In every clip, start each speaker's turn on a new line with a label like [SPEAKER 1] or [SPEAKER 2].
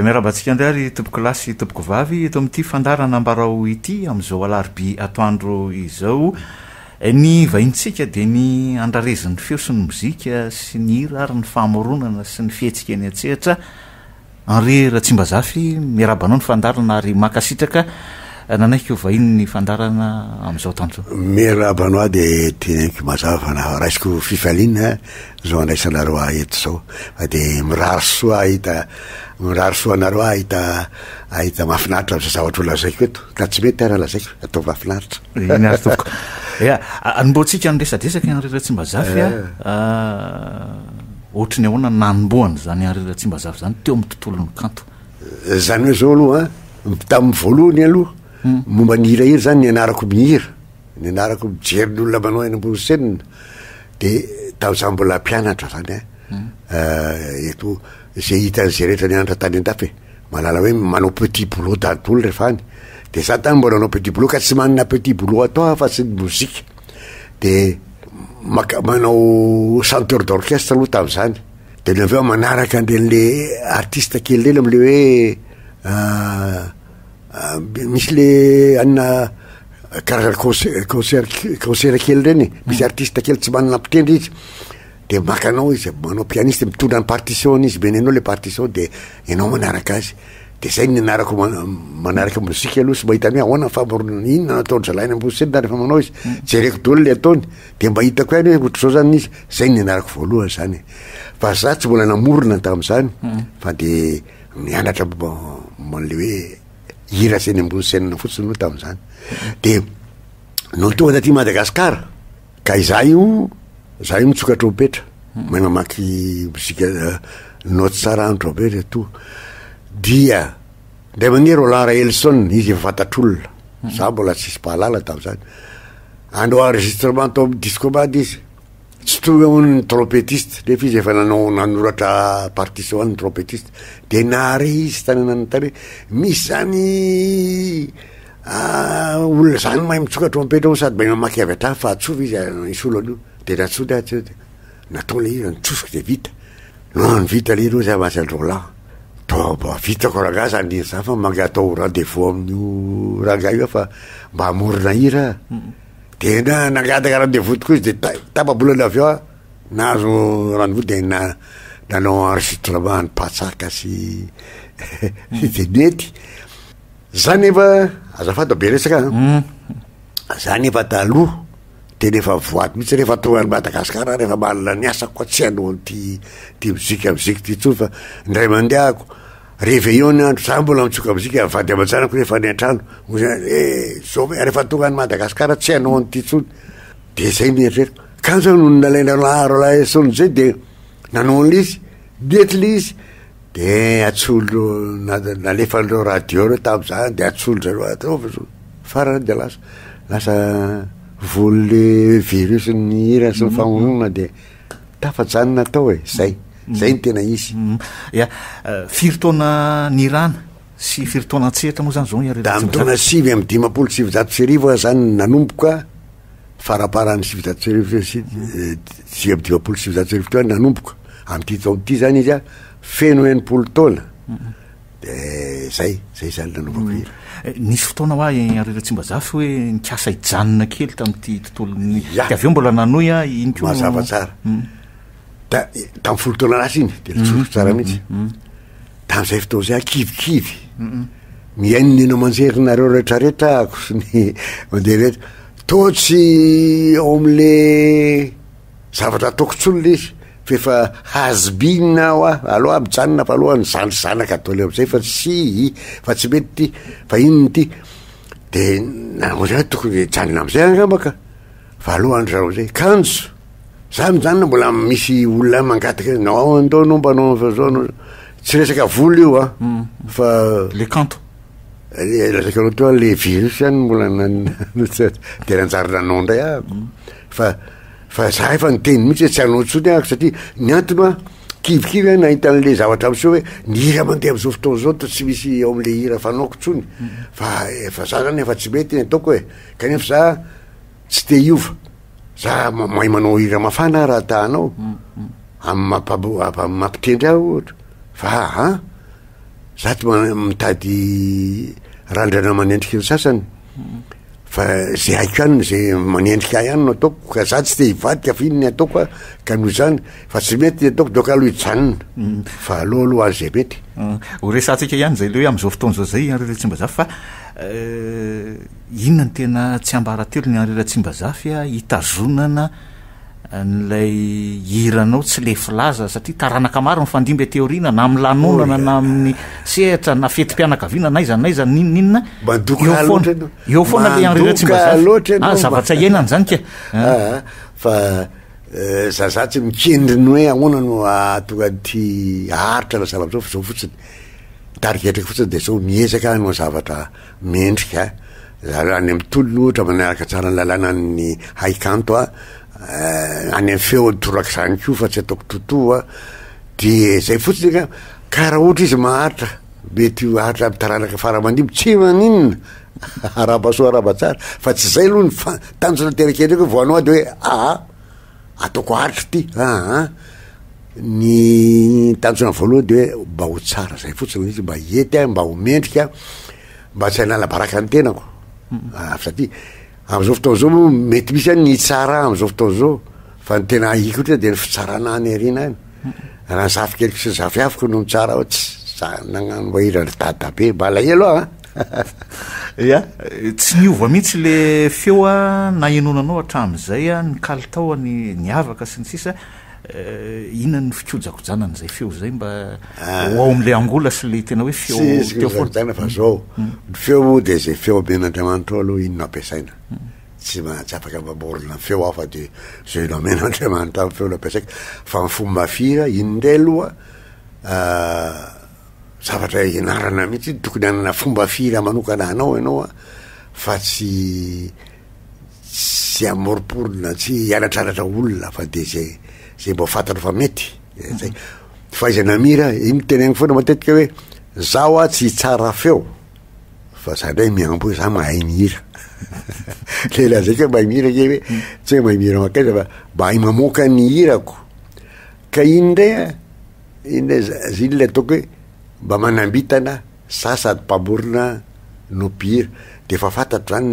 [SPEAKER 1] miarabantsika indray ary tompoko lasy tompoko vavy eto amin'ity fandarana ambarao ity amin'izao alarobia atoandro izao ny vahintsika dia ny andrarezin'ny feo sy ny mozika sy ny hira ary ny fahamoronana sy ny fihetsika ny atsehatra Henri Ratsimbazafy miarabanao ny fandarana ary makasitraka nanaiky vahiny ny fandarana amin'izao tandro
[SPEAKER 2] miarabanao dia teneniko mazava na raisiko fifaliana zao andraisanareo eto zao dia mirary soa anareo ahita mahafinaritra amin'izay zavatra ho lazaiko eto ka tsy mety ara lazaiko atao mahafinaritra
[SPEAKER 1] iny ary tompoko anomboantsika ny resadresaka Henri Ratsimbazafy ohatra ny ahoana nanomboana zany Henri Ratsimbazafy zany teo amin'ny tontolon'ny kanto
[SPEAKER 2] zany hoe zao aloha tamin'ny voalohany aloha momba ny hirahira zany ny anarako mihira ny anarako mijery ny olona manao eny ambony senina dia tamin'izany mbola mpianatra zany eto zay hitan'izay rehetra ny anatra tany an-dafy malala hoe manao petit boulot dantolo rehefa any dia za tany mbola manao petit boulot ka tsy manana petit boulot atao fa tsy ny mozika dia manao chanteur d'orchestre aloha tamin'izany dia le aveo manaraka an'le artiste kely lely am'le hoe misy le anina karazana concert kely reny misy artiste kely tsy manana mpitendry izy dia makanao izy manao pianiste mitondra ny partition izy menenao le partition dia ianao manaraka azy dia zay ny anarako manaraka mozika aloha sy mahita hoe ahoana famoronana inona nataony zalainy ambony senina rehefa manao izy jereko dolo le ataony dia mba hitako ihany hoe ohatr'izao zany izy zay ny anarako voalohany zany fa za tsy mbola namorona tamin'izany fa dia nianatra man'le hoe hira zay ny ambony senina fotsiny aloha tamin'izany dia no tonga taty Madagasikara ka izaho io mitsoka trompetra mahay mamaky mozika note tsara any trompetra to dia ndray manery Roland Raelson izy efa fantatr'olona za mbola tsisy pahalala tamin'izany andao enregistrement tao amin'ny discomande izy tsy tonga ny trompetiste nefa izy efa nanoratra partition ny trompetiste dia nahare izy tany anany tany hoe misy zany olona zany mahay mitsoka trompetra ho sady mahay mamaky avy hatrany fa atsova izy isy olo an'io dia natsody ahy natao le hira nitsosiko dia vita no ny vita le hira io zay masy Roland vitako rangahy zany za fa mangatao rendez-vous amin'io rangahy io fa mba hamorona hira dia nangataka rendez-vous tokoa izy dia tapabolana avy eo nahazo rendez-vous dia nanao enregistrement ny patsaka sy dia mety zany efa azafady be resaka zany efa taloha dia rehefa voaty mihitsy rehefa tonga ny Madagasikara rehefa malina ny asako koa tsy hanao ty mozika ty tsony fa ndray mandehako réveillon andro za mbola mitsoka mozika vady aman-janako rehefa ny an-trano zao rehefa tonga ny Madagasikara tsy hanao an'ity tsony dia zay mieritreritiko ka zao no nalaina Roland zay dia nanao an'izy mety le izy dia atsolo nalefandreo radio reo tamin'izany dia atsolo zareo ataova zao farany dia lasa voly le virus ny hira sy ny famoronana dia tafajanona atao zay ny tena izy
[SPEAKER 1] firy-taona nirana sy firy-taona antsehatra moa zany zao
[SPEAKER 2] da amin'ny taona 5 zany nanomboka faraparan'ny 5 nanomboka amin'ity taona ity zany izy feno 80 taona dia zay zany nanomboka hira
[SPEAKER 1] nisy fotoana hoa Henri Ratsimbazafy hoe nikasa hijanona kely tamin'ity tontolony dia avy eo mbola nanoy iny ko
[SPEAKER 2] mazava tsara tamin'ny folo taona lasa iny dia litsotro tsara mihitsy tamin'izay fotoana zay kivikivy miainy neno manjerinareo rehetrarehetra ako sy ny mandeha rehetra totsy ao amin'le zavatra ataoko tsony le izy fefa hasbina aho aloha mijanona fa aloha ny zanaka atao le am'izay fa tsy mety ty fa inony ty dia namoa tokony janona am'izay angambaka fa aloha andro zareo zay kanjo za mijanona mbola misy olona mangataka nao andao no mbanao zao tsy resaka vola io fa
[SPEAKER 1] le kanto
[SPEAKER 2] resaka anao teo le virus any mbola dia ranjary nanao ndray fa za efa niteny mihitsy tsy hanao tsony ahako satria ny antony kivikivy nahita an'le zavatra am'seo hoe ny hira mandeha am'izao fotoana zao to tsy misy ao am'le hira fanaoko tsony fa za zany efa tsy mety ataoko kanefa za tsy te hiova za mahay manao hira mafana raha tahanao amin'ny mampitendry aho ohatra fa za ty mitady randrana manendrika ny sasany fa zay haiko ihany zay manendrika ihany no ataoko ka za tsy te hivadika fa iny ny ataoko a ka noho zany fa tsy mety ataoko dok aloha hijanona fa aloha azy zay mety
[SPEAKER 1] ho resantsika ihany zay le hoe am'izao fotoan'zao zay Anrera-Tsimbazafy fa inona ny tena tsy ambaratelo ny Anrera-Tsimbazafy a hitazonana n'lay hiranao tsy le filaza satria taranaka maro mifandimby teoriana na amin'ny lanonana na amin'ny sehatra na fety-pianakaviana naiza ninina eo foana le Anrera-Tsimbazafy zavatra iainany zany ka
[SPEAKER 2] fa za tsy mikendriny hoe ahoana no tonga ty aharitra la zavatra zao fotsiny tariketraka fotsiny de zao miezaka no zavatra mendrika any amin'ny tolony ohatra manaraka tsara ny lalàna ny haikanto a any amin'ny feo toraka zany ko fa tsy ataoko totoa de zay fotsiny ka karaha ohatra izy maharitra mety aharitra aby taranaka faramandimby tsy maninona arabasoa arabatsara fa tsy zay aloha ny tanjona teraketraka voanao de hoe ataoko aharitra ty ny tanjona voalohany de hoe mba ho tsara zay fotsiny izy mba hety mba ho mendrika mba tsy hanala baraka ny tenako satria am'izao fotoana zao moa mety misy any ny tsara am'izao fotoana zao fa ny tena hiko ohatra de ny fitsarana any arina any raha ny zafy keliko sy ny zafy afiko no mitsara hoe tsy nagnano mahira ry dada be mba alahelo
[SPEAKER 1] ia tsy niova mihitsy le feo a na enonanao hatramin'izay a ny kalitao ny avaka sy ny sisa inona ny fikojakojanana zay feo zay mba ao am'le angola sy le tena hoe feo
[SPEAKER 2] foana fa zao ny feo moa de zay feo amen'Andriamanitra aloha inona ampiasaina tsy afaka mamorona feo aho fa de zay no amen'Andriamanitra feo no ampiasaiko fa ny fomba fira indray aloha zavatra ianarana mihitsy tokony anana fomba fira manokana anao ianao fa tsy amoriporona tsy hianatraratra olona fa de zay mba fantatra fa mety zay fahaizana mira iny tenegny foana matetika hoe zaho a tsy tsara feo fa za ndray miambo za mahay mihira lela zay ka mahay mihira ke hoe tsy hoe mahay mihira makaiza fa mba hay mamoaka ny hirako ka iny ndray ziny le ataoko hoe mba manambitana za sady mpamorona no mpihira de fa fantatro zany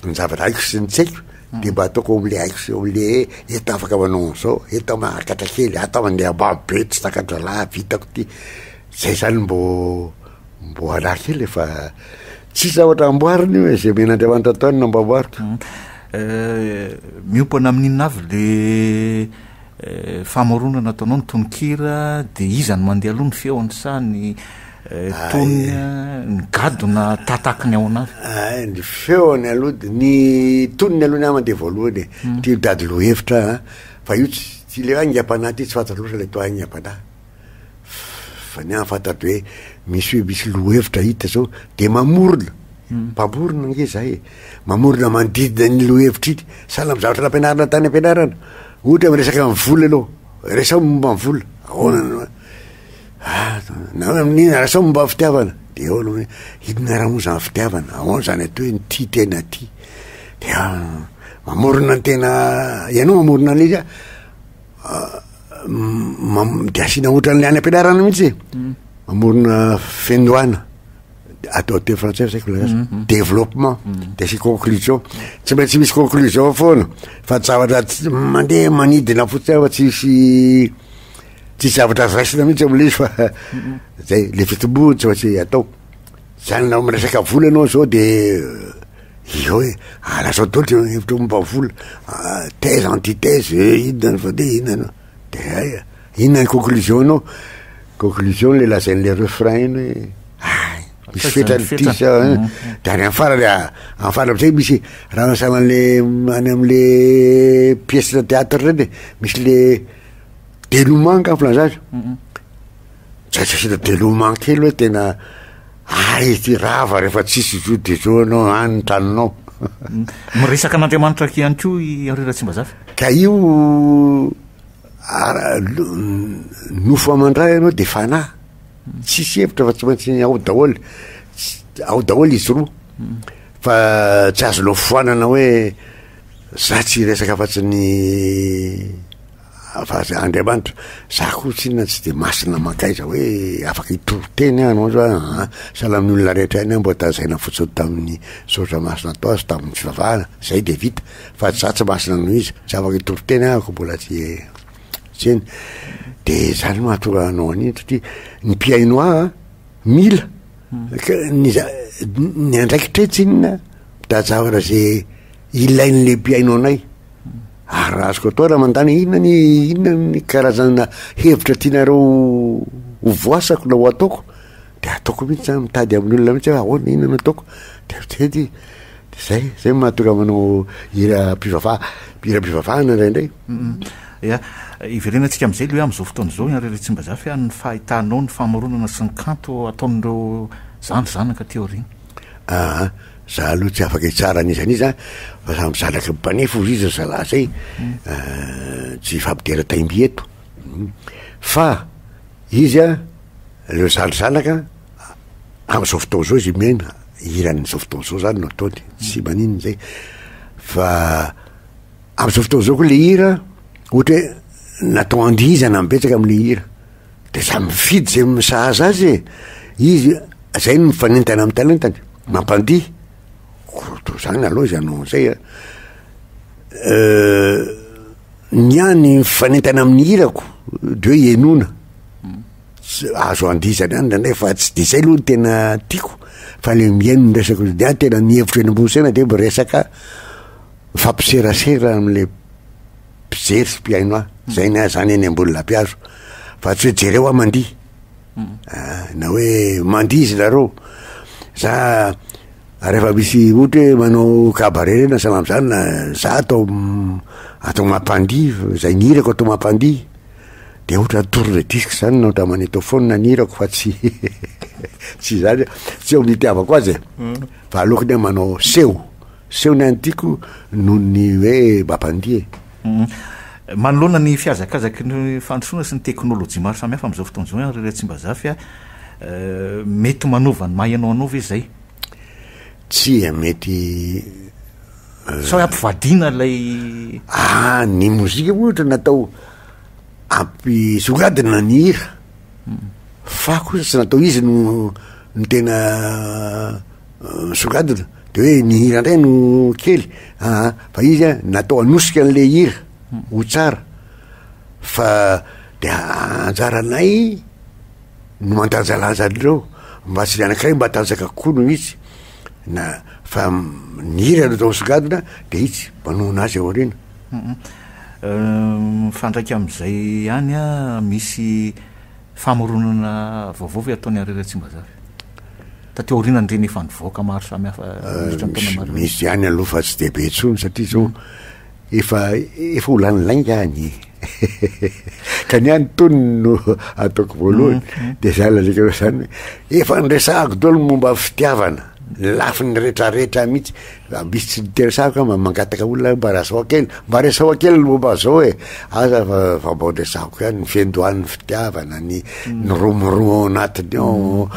[SPEAKER 2] ny zavatra haiko sy ny tsaiko de mba ataoko am'le haiko sy am'le eto afaka manao an'izao eto mahakatra kely atao mandeha babe tsy takatra lahy vitako ty zay zany mbo alà kely fa tsy zavatra amboariny hoe zay men'Andriamanitra ataony no mba amboariko
[SPEAKER 1] miompana amin'inona avy le famoronana ataonao ny tononkira de izany mandeha aloha ny feony sa ny tonina ny gadona tatakiny ao anazy
[SPEAKER 2] ny feony aloha ny toniny aloha ny amandeha voalohany ty dady lohevitra fa io tsy le angam-panahy ty tsy fantatra loatra le to angam-panahy fa ny fantatro hoe misy lohevitra hita zao de mamorona mpamorona nge zay mamorona mandidina ny lohevitra iny sahala am'zavatra nampianarana tany ampianarana ohatra miresaka amin'ny vola aloha resa momba ny vola ahoana na amin'iny rasa momba ny fitiavana de eo aloha idina raha moa zany fitiavana ahoana zany ato hoe ny ty tena ty de mamorona ny tena ianao mamorona an'le izy de asina ohatra n'le any ampianarana mihitsy mamorona fendoana atao teo français saiko laza développement de sy conclusion tsy maintsy misy conclusion foana fa zavatra mandeha manidina fotsiny fa tsisy zavatra raisina mihitsy am'le izy fa zay le fitomboany tsy maintsy atao zany na miresaka vola anao zao de io hoe lazao daoly hevitra momba vola thèse antithèse inona fa de inona de inona ny conclusion anao conclusion le lazain'le refrain iny hoe misy fetrany ty sa de any am'farany am'izay misy raha masaman'le any am'le pièce na théâtre reny misy le dénouement ka filazazy zay tsy asina dénouement kely hoe tena ty rava rehefa tsisy zo de zo anao any ny tranonao
[SPEAKER 1] miresaka an'Andriamanitra ihany ko Anrera-Tsimbazafy
[SPEAKER 2] ka io nofo amandray anao de fanahy tsisy hevitra fa tsy maintsy ao daholy izy roa fa tsy azonao foanana hoe za tsy resaka afatsy ny fa Andriamanitra za ko tsyna tsy de masina makaiza hoe afaka hitoroteny anao zao salamy olona rehetra any mbo tazaina fotsiny tamin'ny sotra masina atao azy tamin'ny fivavahana zay de vita fa za tsy masina noho izy tsy afaka hitoroteny ako mbola tsy eny de zany mahatonga anao an'iny satria ny mpiaino mila ny andraikitra inona tazavana zay ilain'le mpiaino anay ary raha azoko atao raha mandany inona ny karazana hevitra tianareo ho voasako na ho ataoko de ataoko mihitsy zany mitady amin'olona mihitsy hoe ahoana inona no ataoko de zay mahatonga manao hira mpivavahana indraindray
[SPEAKER 1] ia iverenantsika am'izay le hoe am'izao fotoana zao iareretsymbaza fa ny fahitanao ny famoronana sy ny kanto ataon'ireo zanaka teoriny
[SPEAKER 2] za aloha tsy afaka hitsara an'izan'izy fa samy zanaka mpanefo izy izy zalahy zay tsy fampidera taimby eto fa izy leo zanaka am'izao fotoana zao izy mena hiran'izao fotoana zao zany no ataony tsy maninona zay fa am'izao fotoana zao koa le hira ohatra hoe natao andihizana mibetsaka am'le hira de za mifidy zay misahaza azy izy zay no mifanentana amin'ny talentany mampandihy zany aloha izy anao zay ny any mifanentana amin'ny hirako de hoe enona azo andihizany any nandray fa tsy de zay aloha ny tena tiako fa le miaino resaka de any tena mihevitra eny ambosena de resaka fampiserasera am'le mpijery sy mpiaino zay na zany eny ambolina mpiazo fa tsy hoe jereo mandihy na hoe mandihy izy nareo za rehefa misy ohatra hoe manao cabaret reny na salamy zany na za atao mampandihy zay nirako atao mampandihy de ohatra tour de disque zany na ohatra magnétophone nirako fa tsy tsy zany tsy eo mitiavako azy fa alokony manao seho ny antiako noho ny hoe mampandihy
[SPEAKER 1] manoloana ny fiazakazaky ny fandrosoana sy ny teknôlôjia maro samy hafa am'izao fotoana zao reretsymbazafy mety manova ny mahay anao ve zay
[SPEAKER 2] tsy mety
[SPEAKER 1] sao ampivadina lay
[SPEAKER 2] ny mozika ohatra natao ampisogadina ny hira fa kosa tsy natao izy no tena sogadina de hoe ny hira ndray no kely fa izy natao anosika an'le hira ho tsara fa de anjaranay no mandanjalanja reo mba tsy anankiray mba tanjaka kokoa no izy na fa ny hira no atao sogadina de izy manoana azy ao rena
[SPEAKER 1] fandraiky am'izay ihany misy famoronana vaovao ve ataony areratsymbazafa tateo orinany reny efa nivoaka maro samy hafa
[SPEAKER 2] misy ihany aloha fa tsy de be etsony satria zao efa ho lanilainga any ka ny any tony no ataoko voalohany de zany lazaka zany hoe efa nyresahako dolo momba fitiavana lafi ny rehetrarehetra mihitsy misy tsy niteresahako mangataka olona mba rasao kely mba resao kely momba zao aza fa mba resahako ihany ny fiandohan'ny fitiavana ny romoro anatiny ao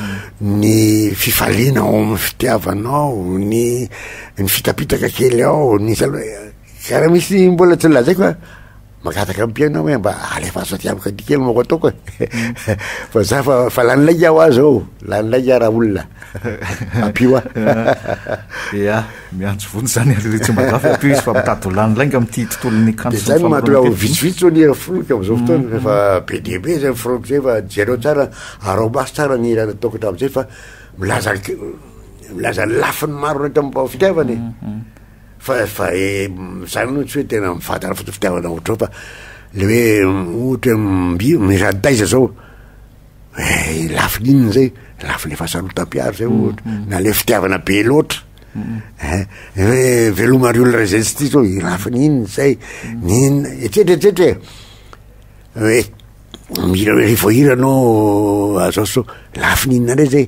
[SPEAKER 2] ny fifaliana ao amin'ny fitiavanao ny fitapitaka kely ao ny karaha misy mbola tsy lazaiko magataka ampiainao hoe mba alefa azo atiamaka ty kely mako ataoko fa za fa lanilaiky aho azy ao lanilaiky raha olona ampio
[SPEAKER 1] ia miantso vony zany areretsymbazafa ampio izy fa mitato lanilainga am'ty tontolon'ny kanto
[SPEAKER 2] de zany mahatonga vitsivitsy ao nira foloka am'izao fotoana fa be de be zay froky zay fa jereo tsara araomasy tsara ny raha nataoko hatram'izay fa milaza lafiny maro reta mba fitiavany fa zany no tsy hoe tena mifatana foto fitiavana ohatra fa le hoe ohatra miradaiza zao lafiny inona zay lafiny efa sarotam-piaro zay ohatra na le fitiavana be loatra hoe velomary olona zay tsy ty zao lafiny inona zay ninona etsetreetsetra hoe mira hoe rehefa hiranao azao so lafiny inona ndray zay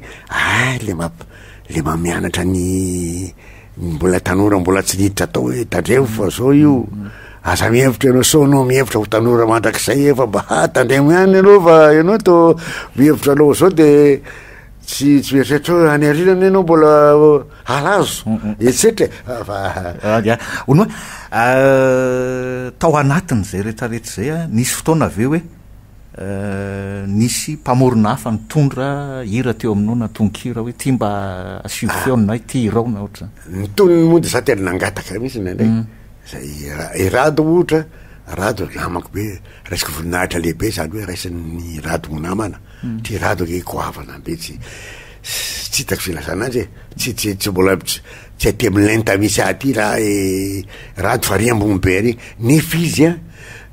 [SPEAKER 2] le mamianatra ny mbola tanora mbola tsy niditra atao hoe tandremo fa zao io aza mihevitra ianao sonao mihevitra ho tanora mandrak'izay efa mba tandremo ihany ianao fa ianao to mihevitra anao zao de tsy eritreritr any arinany ianao mbola halazo etsetra
[SPEAKER 1] dia ono hoe tao anatiny zay rehetrarehetra zay a nisy fotoana aveo hoe nisy mpamorona hafa nitondra hira teo aminao na tonkira hoe tia mba asio feona ty irao na ohatra
[SPEAKER 2] ny tonony moa de za tena nangataka mihitsy nandray zay rado ohatra rado namako be raisiko voninahitra lehibe zany hoe raisin'ny rado monamana ty rado ke koavana be tsy hitako filazana azy e tsy mbola tsy aty amilenta misy aty raha rado fa riambony be reny nefa izy a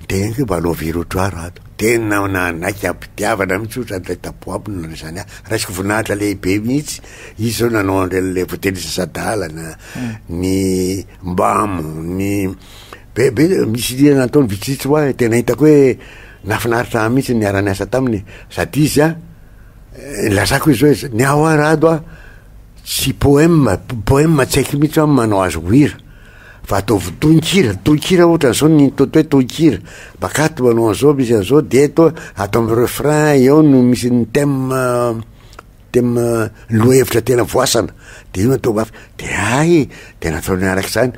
[SPEAKER 2] de mba alovirotra rado tena nanaiky ampitiavana mihitsy ohatra lay tapoabona na zany raisiko voninahitra lehibe mihitsy izy zao nanao le voatelisa sadalana ny mbamo ny bebe misy nataony vitsitsy hoa tena hitako hoe nafinaritra mihitsy niarany asa taminy sady izy a lazako izy hoe ny ao arado a tsy poème tsy haiky mihitsy manao azo hira fa ataovy tonkira ohatra zao ny toto hoe tonkira bakato manao an'izao misy an'izao de to atao amy refrain eo no misy ny thème lohevitra tena voasana de io natao mafy de ay de nataony araky zany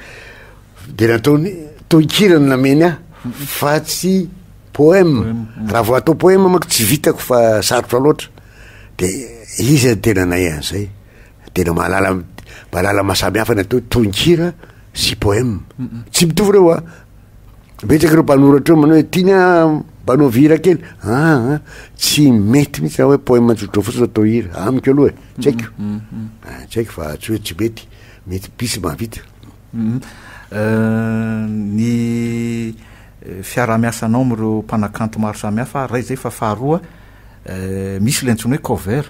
[SPEAKER 2] de nataony tonkira no nameny a fa tsy poème raha vo atao poème manko tsy vitako fa sarotra loatra de izy tena nay an'izay tena mahalala mahasamihafa ny atao tonkira sy poème tsy mitovy reo a betsaky reo mpanoratra reo manao hoe tiana mpanao vira kely tsy mety mihitsy raha hoe poème tsotra fotsiny atao hira amiko aloha tsy haiko fa tsy hoe tsy mety pisy mahavita
[SPEAKER 1] ny fiara-miasanao am'ireo mpanakanto maro samihafa ray zay fa faharoa misy le antsony hoe cover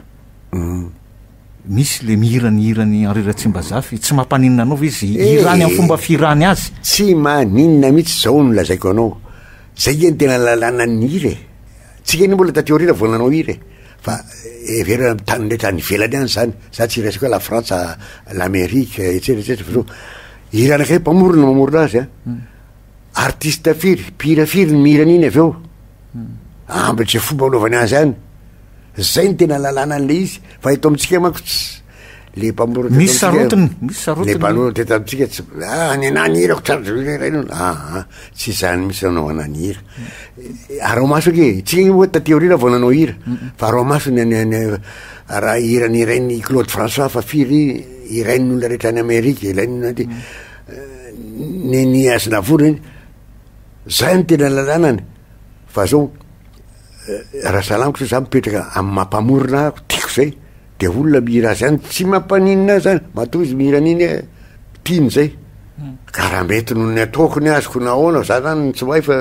[SPEAKER 1] misy le mihiranyhirany anreratsimbazafy tsy mampaninina anao va izy hirany amin'ny fomba firany azy
[SPEAKER 2] tsy maninona mihitsy zao no lazaiko anao zay eny tena lalàna ny hire tsika eny mbola tateorina vo nanao hire fa vera tany ndraitra any velany any zany za tsy resaka hoe la France l'Amérique etsetraetsetra fa zao hira anakay mpamorona mamorona azy a artiste firy mpira firy ny mihirany iny avy eo ambatra fomba anaovany azy any zay ny tena lalàna an'le izy fa eto amitsika manko le mpamorona
[SPEAKER 1] misy sarotiny
[SPEAKER 2] le mpanoro teto amitsika tsy ny anany hirako tsara tsy zany misy nanao anany hira arao maso ke tsika hoe tateorina vo nanao hira fa arao maso raha hirany irainy Claude François fa firy irain'olona rehetra any Amerika ilain'olona ty ny Aznavour iny zay ny tena lalànany fa zao raha salamiko zay za mipetraka amy mampamorona ako tiako zay de olona mihira azy any tsy mampaninina zany matoa izy mihiran'iny tiany zay ka raha mety noho ny ataoko ny azoko nahoana za zany tsy mahay fa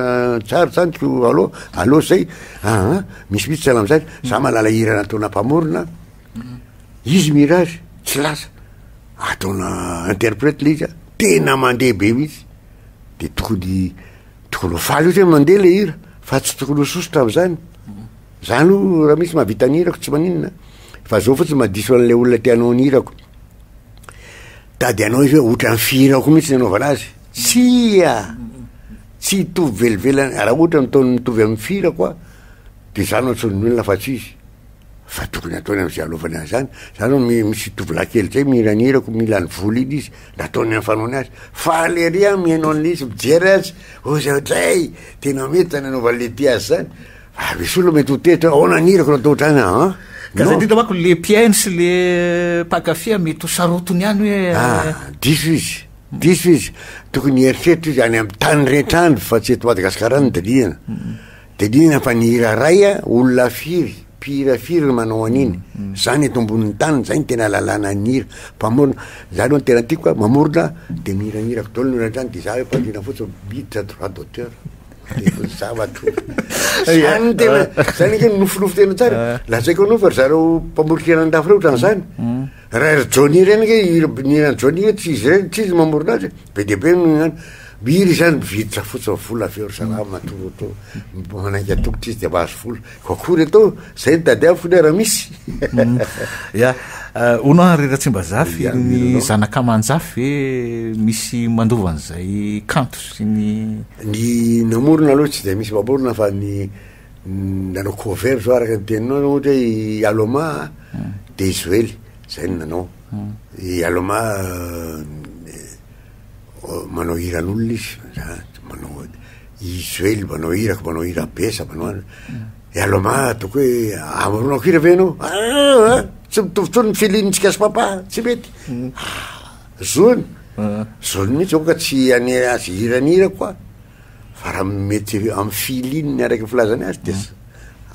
[SPEAKER 2] tsara zany ko alo zay misy salam zany za malala hira nataona mpamorona izy mihira azy tsy lasa ataona interprète le izy tena mandeha be mihitsy de tokony ho faly ohatry hoe mandeha le hira fa tsy tokony ho sosotra am'zany zany o raha misy mahavita ny hirako tsy maninona fa zao fotsy madiso an'le olona tianao ny hirako tady anao izy hoe ohatra ny fihirako mihitsy ny anaovana azy tsy hitovy velivelany raha ohatra nataony mitovy amin'ny fihirako a de zany atsony olona fa tsy izy fa tokony ataony am'zay alovany azy zany zany misy tovolankely zay mihirany hirako mila ny voly iny izy nataony amin'ny fanaony azy fa leria mihainao an'le izy mijery azy zay ohatray tena mety zany anaovan'le ty azy zany misy olona mety hotehitra aona ny hirako natao ohatrany
[SPEAKER 1] ka zay dita mako le piainy sy le pakafia mety ho sarotony any hoe
[SPEAKER 2] diso izy tokony eritreritro izy any amy tany rehetrany fa tsy eto Madagasikara ny delihana fa ny hira ray a olona firy mpihira firy ny manao an'iny zany eto ambonin'ny tany zay ny tena lalàna ny hira mpamorona zany ho ny tena tiako a mamorona de mihirahirako daolo noratrany de za hoe mpandrina fotsiny biditra droit d'auteur zany tena zany ke nofinofo tena tsara lazaiko anao fa ry zareo mpamorokena andafo reo ohatrany zany raha Johnny reny ke hirany Johnny hoe tsy izy reny tsy izy mamorona azy be de be any mihiry zany mividitra fotsiny vola aveo ry zara matoroto manaiky atokotra izy de mahazo vola koakory atao zay ny tady avy fony raha misy
[SPEAKER 1] ya ono reratsimbazafy ny zanakamanjafy hoe misy mandovan'izay kanto sy
[SPEAKER 2] ny namorona aloha tsy de misy mamorona fa ny nanao cover zao araka ny teninao ohatra hoe Aloma de izoely zay no nanao ialoma manao hiran'olona izy manao izoely manao hirako manao hira besa manao ialoma toko hoe amaronako hira ve anao tsy mitovitovy ny filinitsika sy papa tsy mety zony zony mihitsy ao ka tsy ane azy hiran'hira koa fa raha mety amy filininy araiky filazany azy de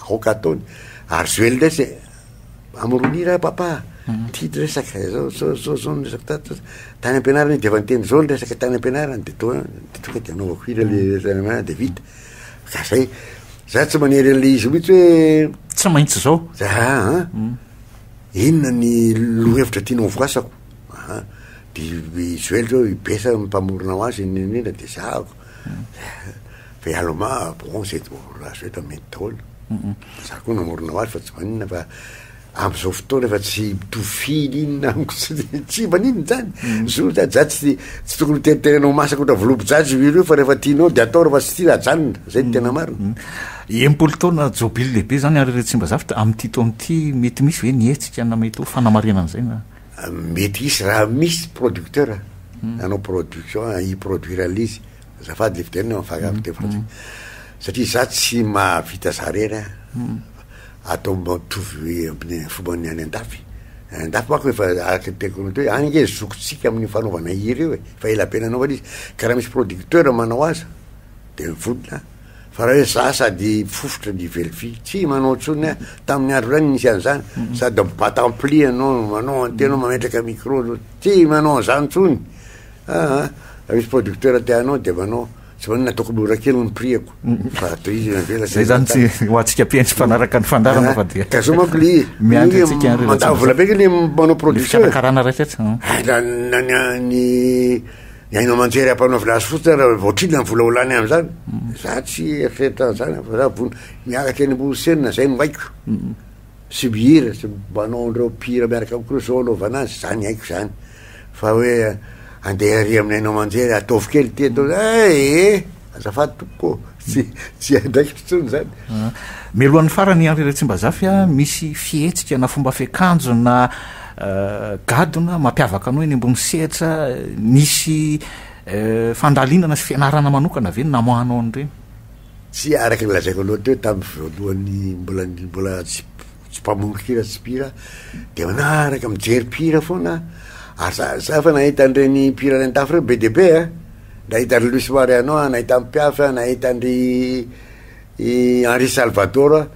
[SPEAKER 2] aoka ataony ary zoely ndray zay amorony hira papa tidy resaka zao resaka tany ampianarany de efa niteny zao ny resaka tany ampianarany de tonga de anaovako hira le tany ampianarany de vita ka zay za tsy manery an'le izy mihitsy hoe
[SPEAKER 1] tsy maintsy zao
[SPEAKER 2] za inona ny lohevitra tianao voasako de izoely zao ibesa mpamorona ho azy indrindra de zahako fa ialoma bon zay azo eta mety daholo za koa namorona ho azy fa tsy maninona fa am'izao fotoana efa tsy mitovily inona amiko tsy maninona zany zo za tsy tokony teriterenao masaka oatra volompo-jajo ireo fa rehefa tianao de atao rehefa tsy tia ajanona zay ny tena marina
[SPEAKER 1] empolo taona jobily lehibe zany ary retsimba zavitra am'ty taon'ity mety misy hoe nietsika namety ho fanamarinan'izay na
[SPEAKER 2] mety isy raha misy producteur anao production iproduire l'izy zafady le fitenina mifakavitefratsy satria za tsy mahavita zarery atao matovy amin'ny fombany any andafy mako efa araky teknolojia hoe any nge zokotsika amin'ny fanaovana hira io fa ela be nanaovana izy ka raha misy producteur manao aza de mivodina fa raha hoe za sady fofotra ny velofy tsy manao tsony tamin'ny andro rany nisy an'izany sady mibata ampli anao manao antenao mametraka micro tsy manao an'izany tsony raha misy producteur tianao de manao tsy manina tokony ora kely ny priako fa atao izy vela
[SPEAKER 1] zay zany tsy ho atsika mpiaintsy fanaraka ny fandarana fa dia
[SPEAKER 2] ka zo manko le mandava vola beky le manao production
[SPEAKER 1] karana raikatsy
[SPEAKER 2] ny ainao manjery ampanaovina azy fotsiny raha voatrina ny vola olany am'zany za tsy eferitra zany fa za vona miaraka eny ambosenina zay no haiko sy mihira sy manao andreo pira miaraka amiko zao anaovana azy zany haiko zany fa hoe andeha ary amin'ny ainao manjery ataovy kely ty atao azafady tompoko tsy andraiky fotsony zany
[SPEAKER 1] mialohan'ny farany ary retsimba zafy misy fihetsika na fomba fiakanjo na gadona mampiavaka anao eny ambony sehatra nisy fandalinana sy fianarana manokana ve namohanao an'ireny
[SPEAKER 2] tsy araky lazaiko aloha teo tamin'ny voalohany mbola tsy mpamorokira tsy pira de manaraka mijery pira foana ary za fa nahita an'ireny pira ny antafy reo be de be nahita ry Luis Mary anao nahita ampiafy nahita andry Henri Salvador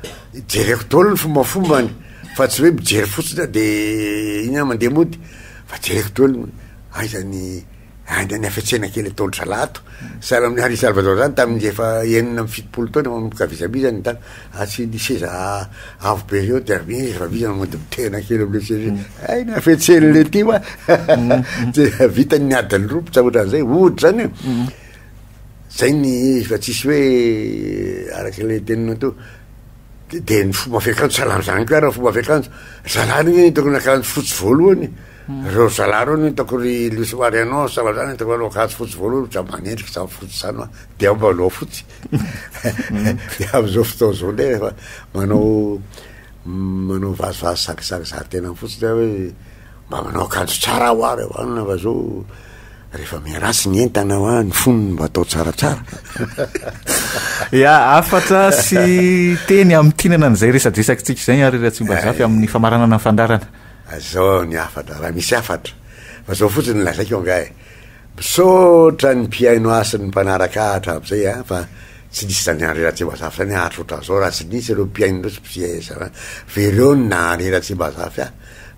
[SPEAKER 2] jereko tolo ny fombafombany fa tsy hoe mijery fotsiny de iny mandeha mody fa jereko tolo aizany any afiatsena kely ataony salato sara amin'ny Henri Salvador zany tamin'ny efa enina amin'ny fitopolo taona manomboka vizabizany tany tsy niseza avo be reo de efa vizany mody mitena kely amle sez aina afiatseny le ty ma vitany ny adiny ropo tsy ohatran'izay ohatra zany zay ny fa tsisy hoe araky le teninao teo de ny fomba fiakanjo salamy zany koa raha fomba fiakanjo zalany ny tokony akanjo fotsy voalohany reo zalaro ny tokony Luis Mary anao salamy zany tokony anao akanjo fotsy voalohany za manendriky za fotsy zany de ao mba anao fotsy de am'izao fotoana zao ndray rehefa manao vazovazo sakisaky zary tena fotsy zay hoe mba manao akanjo tsara ho ary anina fa zao rehefa miarasy ny entana ny fonony mba atao tsaratsara
[SPEAKER 1] ia afatra sy teny amin'ny tinana n'izay resadresakitsika zay ary ratsimba zafy amin'ny famaranana ny fandarana
[SPEAKER 2] zao ny afatra raha misy afatra fa zao fotsiny lazaiko angay misaotra ny mpiaino asiny mpanaraka ahatra am'izay fa tsy nisy zany ary ratsimba zafy zany ahatra oatra zao raha tsy nisy ireo mpiaino reo tsy mpiasa vereo na ny ratsimba zafy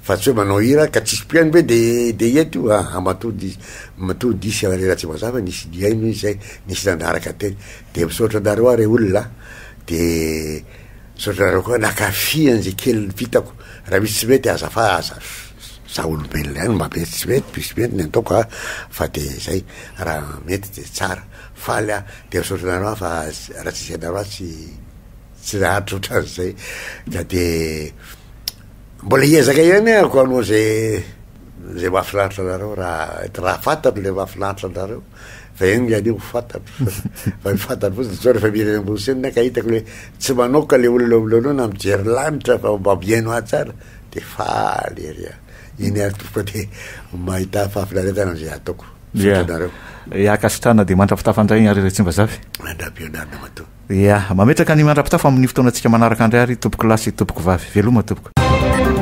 [SPEAKER 2] fa tsy hoe manao hira ka tsisy mpiaino be de eto io matody isy ratsimba zafy nisy diaino izy zay nisy nanaraka teny de misaotra anareo ary olona de misaotra anareo koa nakafian'zay kely vitako raha misy tsy mety azafa aza za olombelona ihany mba mety tsy mety pisy mety ny ataoko fa de zay raha mety de tsara faly de misaotra anareo fa raha tsisy anareo tsy rahatry ohatran'izay ka de mbola hiezaka ihany ako anao zay mahafinaritra anareo raha fantatro le mahafinaritra anareo fa eny ny anio fantatro fa mifantatro fotsiny zao rehefa mireny ambony senina ka hitako le tsy manao ka le olona aminao na mijery lanitra fa mba miaino atsara de faly ery iny ary tofoka de mahita fahafinaretana zay ataoko sotranareo
[SPEAKER 1] akasitrana de mandrapitafandray ary tsy mbazavy
[SPEAKER 2] mandrapianarina mato
[SPEAKER 1] ia mametraka ny mandrapitafa amin'ny fotoana antsika manaraka andray ary tompoko lasy tompoko vavy veloma tompoko